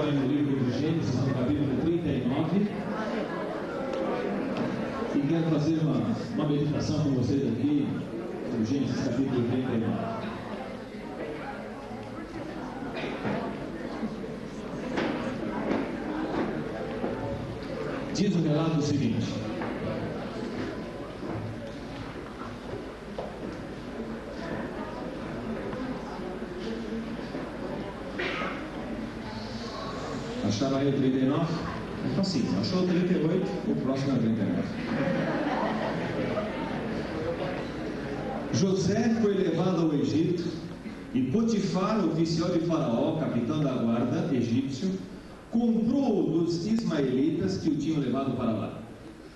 abrem no livro de Gênesis, no capítulo 39. E quero fazer uma meditação com vocês aqui, no Gênesis, capítulo 39. Diz o relato o seguinte: acharam aí o 39? É facinho, achou o 38, o próximo é o 39. José foi levado ao Egito e Potifar, oficial de Faraó, capitão da guarda egípcio, comprou-o dos ismaelitas que o tinham levado para lá.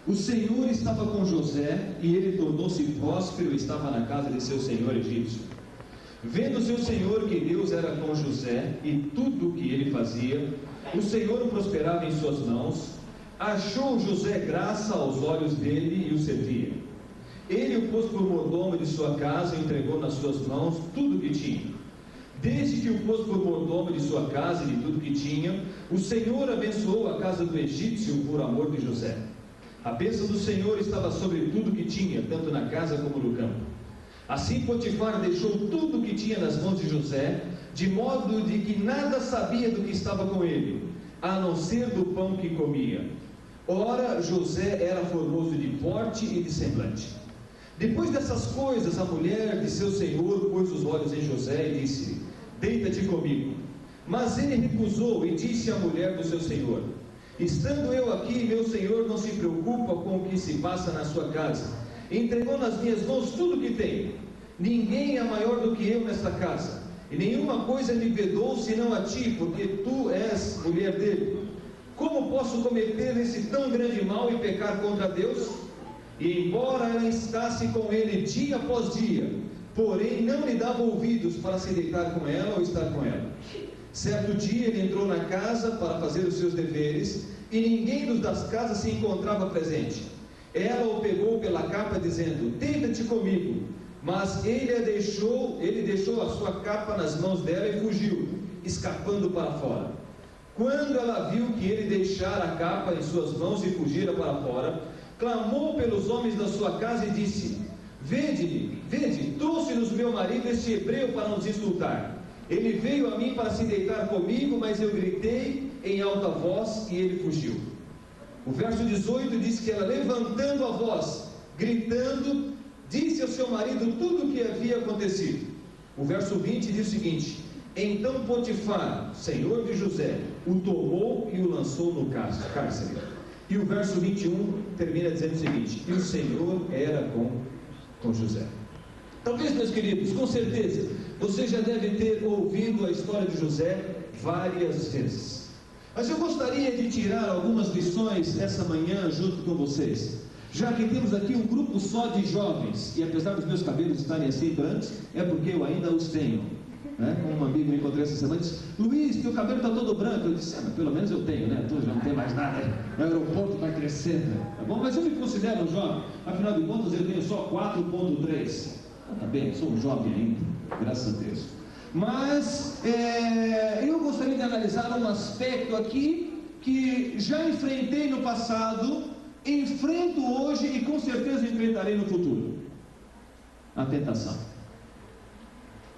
O Senhor estava com José e ele tornou-se próspero e estava na casa de seu senhor egípcio. Vendo seu senhor que Deus era com José e tudo o que ele fazia, o Senhor o prosperava em suas mãos, achou José graça aos olhos dele e o servia. Ele o pôs por mordomo de sua casa e entregou nas suas mãos tudo o que tinha. Desde que o pôs por mordomo de sua casa e de tudo que tinha, o Senhor abençoou a casa do egípcio por amor de José. A bênção do Senhor estava sobre tudo que tinha, tanto na casa como no campo. Assim Potifar deixou tudo o que tinha nas mãos de José, de modo de que nada sabia do que estava com ele, a não ser do pão que comia. Ora, José era formoso de porte e de semblante. Depois dessas coisas, a mulher de seu senhor pôs os olhos em José e disse-lhe: deita-te comigo. Mas ele recusou e disse à mulher do seu senhor: estando eu aqui, meu senhor não se preocupa com o que se passa na sua casa. Entregou nas minhas mãos tudo o que tem. Ninguém é maior do que eu nesta casa, e nenhuma coisa me vedou senão a ti, porque tu és mulher dele. Como posso cometer esse tão grande mal e pecar contra Deus? E embora ela estasse com ele dia após dia, porém não lhe dava ouvidos para se deitar com ela ou estar com ela. Certo dia ele entrou na casa para fazer os seus deveres, e ninguém dos das casas se encontrava presente. Ela o pegou pela capa dizendo: deita-te comigo. Mas ele deixou a sua capa nas mãos dela e fugiu, escapando para fora. Quando ela viu que ele deixara a capa em suas mãos e fugira para fora, clamou pelos homens da sua casa e disse: vede, trouxe-nos meu marido este hebreu para nos insultar. Ele veio a mim para se deitar comigo, mas eu gritei em alta voz e ele fugiu. O verso 18 diz que ela, levantando a voz, gritando, disse ao seu marido tudo o que havia acontecido. O verso 20 diz o seguinte: então Potifar, senhor de José, o tomou e o lançou no cárcere. E o verso 21 termina dizendo o seguinte: e o Senhor era com José. Talvez, meus queridos, com certeza, você já deve ter ouvido a história de José várias vezes. Mas eu gostaria de tirar algumas lições essa manhã junto com vocês. Já que temos aqui um grupo só de jovens, e apesar dos meus cabelos estarem assim brancos, é porque eu ainda os tenho. Como um amigo me encontrei essa semana, disse: Luiz, teu cabelo está todo branco. Eu disse: mas pelo menos eu tenho, né? Tu já não tem mais nada. O aeroporto vai crescendo, tá bom? Mas eu me considero um jovem. Afinal de contas, eu tenho só 4,3. Tá bem, eu sou um jovem ainda, graças a Deus. Mas eu gostaria de analisar um aspecto aqui que já enfrentei no passado, enfrento hoje e com certeza enfrentarei no futuro: a tentação.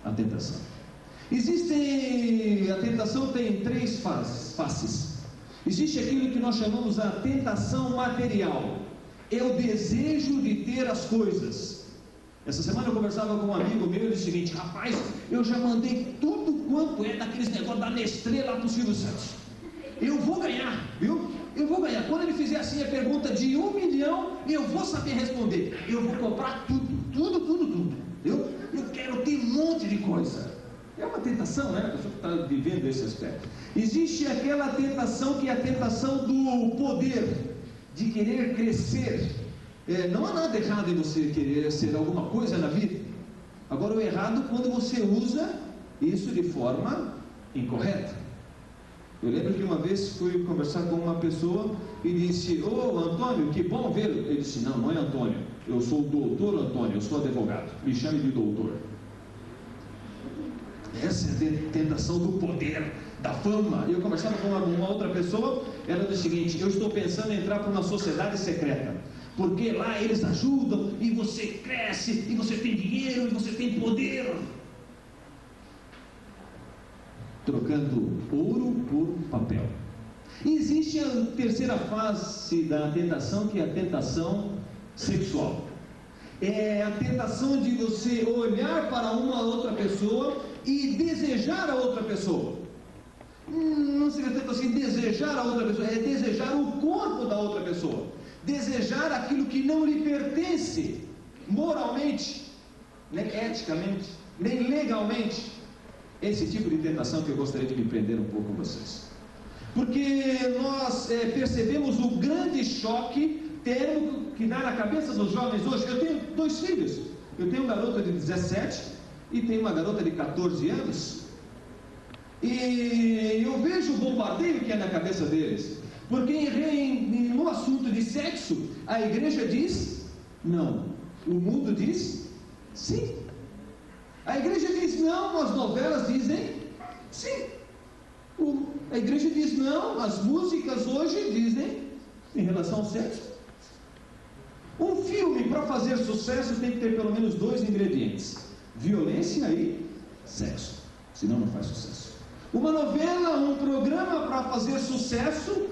A tentação. A tentação tem três faces. Existe aquilo que nós chamamos a tentação material. É o desejo de ter as coisas. Essa semana eu conversava com um amigo meu e disse o seguinte: rapaz, eu já mandei tudo quanto é daqueles negócios da Nestlé lá para o Silvio Santos. Eu vou ganhar, viu? Eu vou ganhar. Quando ele fizer assim a pergunta de 1 milhão, eu vou saber responder. Eu vou comprar tudo. Eu quero ter um monte de coisa. É uma tentação, né? A pessoa que está vivendo esse aspecto. Existe aquela tentação que é a tentação do poder, de querer crescer. Não há nada errado em você querer ser alguma coisa na vida. Agora, o errado é quando você usa isso de forma incorreta. Eu lembro que uma vez fui conversar com uma pessoa e disse: ô Antônio, que bom vê-lo. Ele disse: não é Antônio, eu sou o doutor Antônio, eu sou advogado, me chame de doutor. Essa é a tentação do poder, da fama. Eu conversava com uma outra pessoa, ela disse o seguinte: eu estou pensando em entrar para uma sociedade secreta, porque lá eles ajudam, e você cresce, e você tem dinheiro, e você tem poder. Trocando ouro por papel. E existe a terceira fase da tentação, que é a tentação sexual. É a tentação de você olhar para uma outra pessoa e desejar a outra pessoa. Não seria tanto assim desejar a outra pessoa, é desejar o corpo da outra pessoa, desejar aquilo que não lhe pertence moralmente, nem eticamente, nem legalmente. Esse tipo de tentação que eu gostaria de me prender um pouco com vocês, porque nós percebemos o grande choque térmico que dá na cabeça dos jovens hoje. Eu tenho 2 filhos, eu tenho uma garota de 17 e tenho uma garota de 14 anos, e eu vejo o bombardeio que é na cabeça deles, porque no assunto de sexo, a igreja diz não, o mundo diz sim. A igreja diz não, as novelas dizem sim. A igreja diz não, as músicas hoje dizem em relação ao sexo. Um filme, para fazer sucesso, tem que ter pelo menos 2 ingredientes: violência e sexo, senão não faz sucesso. Uma novela, um programa, para fazer sucesso,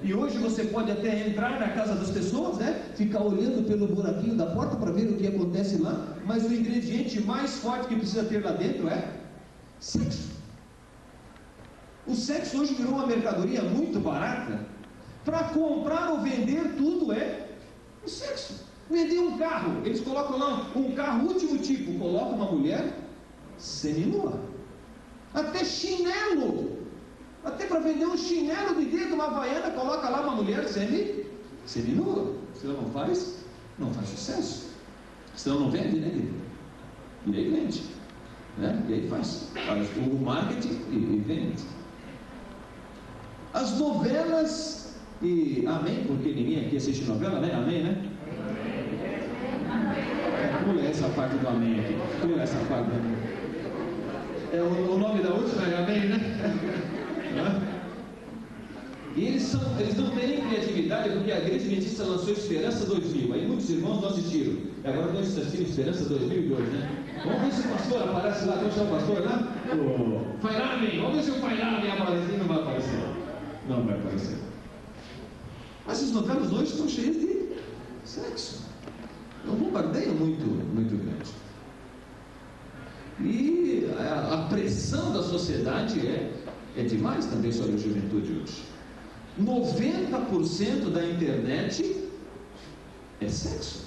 e hoje você pode até entrar na casa das pessoas, ficar olhando pelo buraquinho da porta para ver o que acontece lá, mas o ingrediente mais forte que precisa ter lá dentro é sexo. O sexo hoje virou uma mercadoria muito barata. Para comprar ou vender, tudo é o sexo. Vender um carro, eles colocam lá um carro último tipo, colocam uma mulher seminua. Até chinelo, até para vender um chinelo de dedo, uma havaiana, coloca lá uma mulher seminua. Se ela não faz sucesso. Senão não vende, né? E aí vende, e aí faz o marketing e vende. As novelas, e amém, porque ninguém aqui assiste novela, né? Amém, né? Pula essa parte do amém aqui. Pula essa parte do amém. O nome da última é amém, né? E eles não têm criatividade, porque a Igreja Adventista lançou Esperança 2000. Aí muitos irmãos não assistiram. E agora nós assistindo Esperança 2002, né? Vamos ver se o pastor aparece lá. Vamos chamar o pastor lá? O Fairame. Vamos ver se o Fairame aparece. Não vai aparecer. Não vai aparecer. Mas as novelas hoje estão cheias de sexo. É um bombardeio muito, muito grande. E a pressão da sociedade é demais também sobre a juventude hoje. 90% da internet é sexo.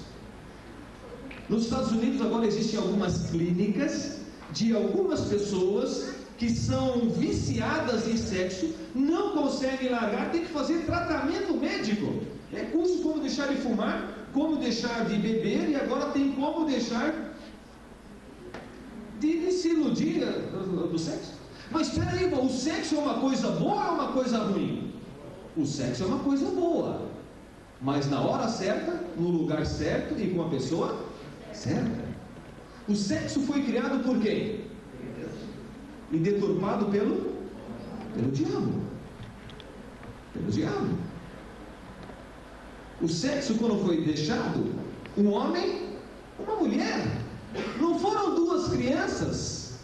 Nos Estados Unidos agora existem algumas clínicas de algumas pessoas que são viciadas em sexo, não conseguem largar, tem que fazer tratamento médico. É curso como deixar de fumar, como deixar de beber, e agora tem como deixar de se iludir do sexo. Mas espera aí, o sexo é uma coisa boa ou é uma coisa ruim? O sexo é uma coisa boa, mas na hora certa, no lugar certo e com a pessoa certa. O sexo foi criado por quem? E deturpado pelo diabo. Pelo diabo. O sexo, quando foi deixado, um homem, uma mulher, não foram 2 crianças.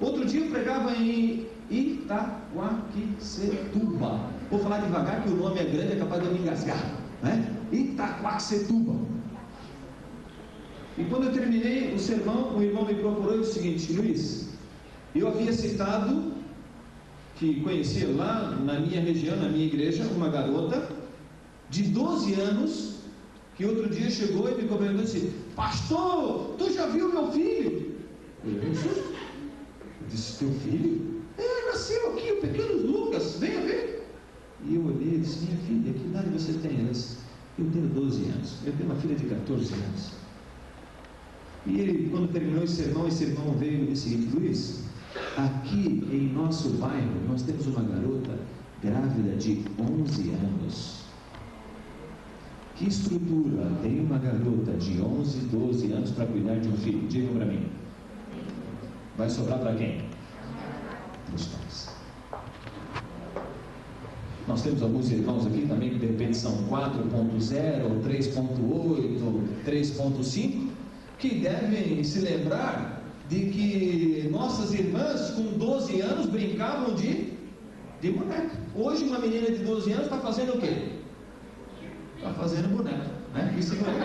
Outro dia eu pregava em Itaquaquecetuba. Vou falar devagar que o nome é grande, é capaz de eu me engasgar, né? Itaquaquecetuba. E quando eu terminei o sermão, o irmão me procurou e disse o seguinte: Luiz, eu havia citado que conhecia lá na minha região, na minha igreja, uma garota de 12 anos que outro dia chegou e me comentou assim: pastor, tu já viu meu filho? Eu disse: teu filho? Nasceu aqui, o pequeno Lucas, venha ver. E eu olhei e disse: minha filha, que idade você tem? Ela disse: eu tenho 12 anos, eu tenho uma filha de 14 anos. E ele, quando terminou esse irmão veio e disse o seguinte: Luiz, aqui em nosso bairro nós temos uma garota grávida de 11 anos. Que estrutura tem uma garota de 11, 12 anos para cuidar de um filho? Diga para mim. vai sobrar para quem? Para os pais. Nós temos alguns irmãos aqui também que de repente são 4.0, 3.8, 3.5, que devem se lembrar de que nossas irmãs com 12 anos brincavam de boneca. Hoje uma menina de 12 anos está fazendo o quê? Está fazendo boneca, né? E segurando.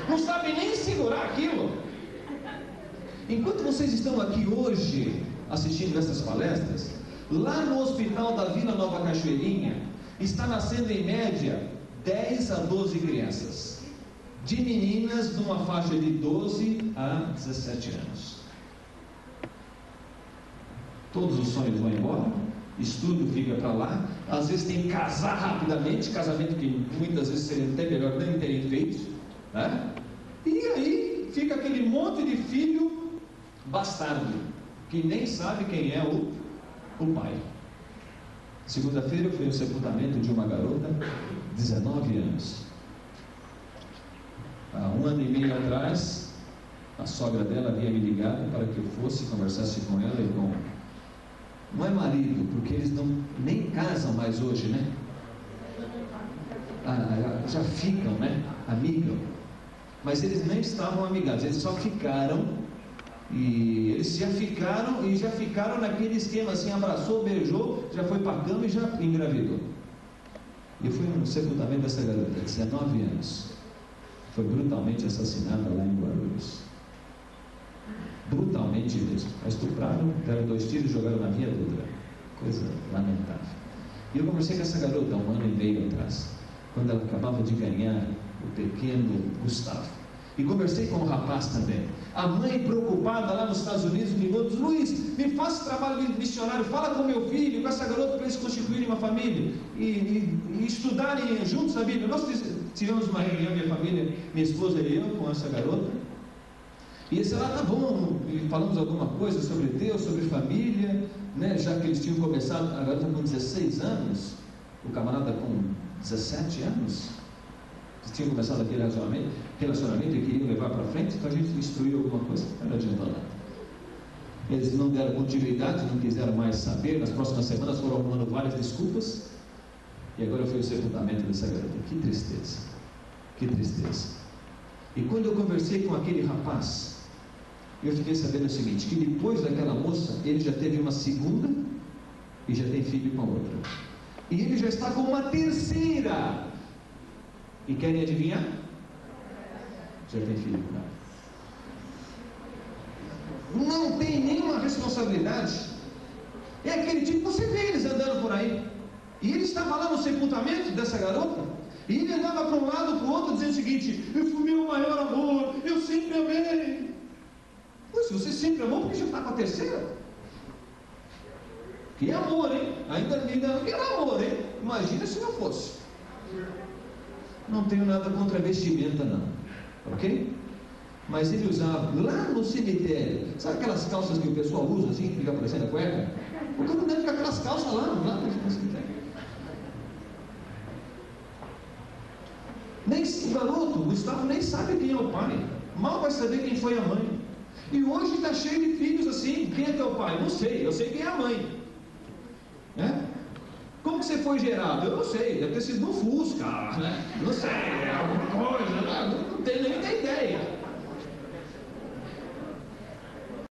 Não sabe nem segurar aquilo. Enquanto vocês estão aqui hoje assistindo essas palestras, lá no hospital da Vila Nova Cachoeirinha está nascendo em média 10 a 12 crianças, de meninas numa faixa de 12 a 17 anos. Todos os sonhos vão embora, estudo fica para lá, às vezes tem que casar rapidamente, casamento que muitas vezes seria até melhor nem terem feito, né? E aí fica aquele monte de filho bastardo, que nem sabe quem é o pai. Segunda-feira eu fui no sepultamento de uma garota, 19 anos. Há 1 ano e meio atrás, a sogra dela havia me ligado para que eu fosse conversasse com ela e com... Não é marido, porque eles não nem casam mais hoje, né? Já ficam, né? Amigam. Mas eles nem estavam amigados, eles só ficaram. E eles já ficaram naquele esquema assim, abraçou, beijou, já foi para a cama e já engravidou. E eu fui no sepultamento dessa garota, 19 anos. Foi brutalmente assassinada lá em Guarulhos. Brutalmente mesmo. A estupraram, deram 2 tiros e jogaram na viadutra. Coisa lamentável. E eu conversei com essa garota há 1 ano e meio atrás, quando ela acabava de ganhar o pequeno Gustavo. E conversei com o rapaz também. A mãe preocupada lá nos Estados Unidos me ligou, diz: Luiz, me faça trabalho missionário, fala com meu filho, com essa garota, para eles constituírem uma família e estudarem juntos a Bíblia. Nós tivemos uma reunião, minha família, minha esposa e eu, com essa garota. E eles disseram: tá bom, e falamos alguma coisa sobre Deus, sobre família, né? Já que eles tinham começado, a garota com 16 anos, o camarada com 17 anos. Eles tinham começado aquele relacionamento e queriam levar para frente, então a gente instruiu alguma coisa, não adiantou nada. Eles não deram continuidade, não quiseram mais saber. Nas próximas semanas foram arrumando várias desculpas, e agora foi o sepultamento dessa garota. Que tristeza, que tristeza. E quando eu conversei com aquele rapaz, eu fiquei sabendo o seguinte, que depois daquela moça, ele já teve uma segunda e já tem filho com a outra. E ele já está com uma terceira. E querem adivinhar? Já tem filho com ela. Não tem nenhuma responsabilidade. É aquele tipo, você vê eles andando por aí. E ele estava lá no sepultamento dessa garota. E ele andava para um lado, para o outro, dizendo o seguinte: eu fui meu maior amor, eu sempre amei. Pois, se você sempre amou, por que já está com a terceira? Que amor, hein? Ainda que era amor, hein? Imagina se não fosse. Não tenho nada contra a vestimenta, não, ok? Mas ele usava lá no cemitério, sabe aquelas calças que o pessoal usa assim, que fica parecendo a cueca? O cara deve ficar aquelas calças lá no cemitério. Nem o garoto, o Gustavo, nem sabe quem é o pai, mal vai saber quem foi a mãe. E hoje está cheio de filhos assim. Quem é teu pai? Não sei, eu sei quem é a mãe, né? Como que você foi gerado? Eu não sei, deve ter sido no Fusca, né? Não sei, alguma coisa